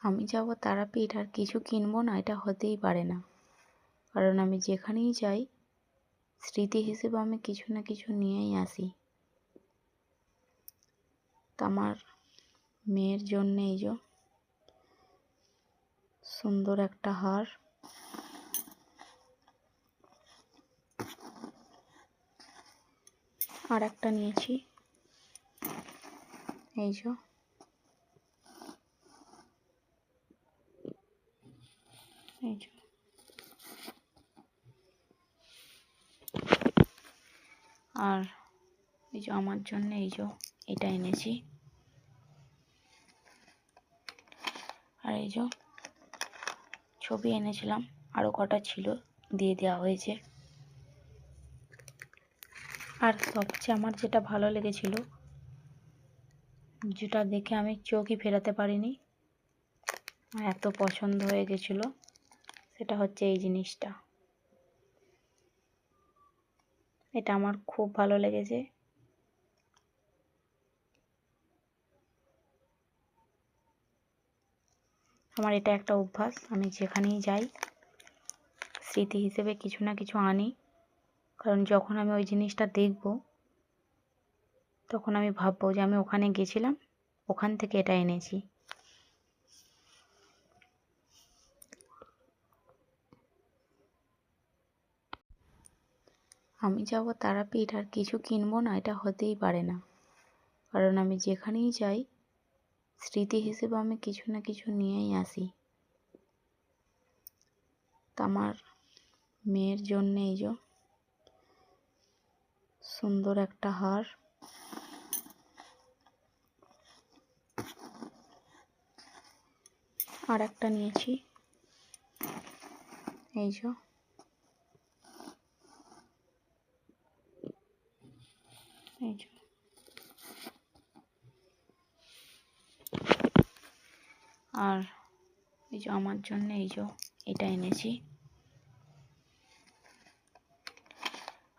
আমি যাব তারাপীঠ আর কিছু কিনবো না, এটা হতেই পারে না। কারণ আমি যেখানেই যাই স্মৃতি হিসেবে আমি কিছু না কিছু নিয়েই আসি। তা আমার মেয়ের জন্য এই যে সুন্দর একটা হার, আর একটা নিয়েছি এই যে এই যে আর এই যে আমার জন্য এই যে এটা এনেছি। আর এই যে ছবি এনেছিলাম, আরও কটা ছিল, দিয়ে দেওয়া হয়েছে। আর সবচেয়ে আমার যেটা ভালো লেগেছিল, যেটা দেখে আমি চোখই ফেরাতে পারিনি, এত পছন্দ হয়ে গেছিলো, সেটা হচ্ছে এই জিনিসটা। এটা আমার খুব ভালো লেগেছে। আমার এটা একটা অভ্যাস, আমি যেখানেই যাই স্মৃতি হিসেবে কিছু না কিছু আনি। কারণ যখন আমি ওই জিনিসটা দেখব তখন আমি ভাববো যে আমি ওখানে গেছিলাম, ওখান থেকে এটা এনেছি। আমি যাব তারাপীঠ আর কিছু কিনবো না, এটা হতেই পারে না। কারণ আমি যেখানেই যাই স্মৃতি হিসেবে আমি কিছু না কিছু নিয়েই আসি। তা আমার মেয়ের জন্য এই যে সুন্দর একটা হার, আর একটা নিয়েছি এই যে এই যে আর এই যে আমার জন্য এই যে এটা এনেছি।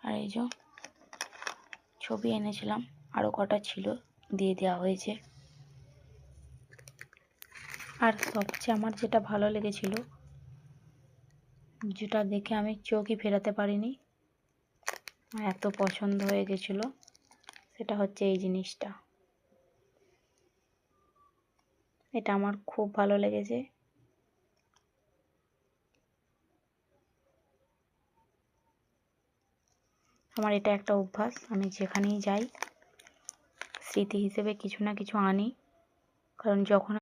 আর এই যে ছবি এনেছিলাম, আরও কটা ছিল, দিয়ে দেওয়া হয়েছে। আর সবচেয়ে আমার যেটা ভালো লেগেছিল, যেটা দেখে আমি চোখই ফেরাতে পারিনি, এত পছন্দ হয়ে গেছিলো, সেটা হচ্ছে এই জিনিসটা। এটা আমার খুব ভালো লেগেছে। আমার এটা একটা অভ্যাস, আমি যেখানেই যাই স্মৃতি হিসেবে কিছু না কিছু আনি। কারণ যখন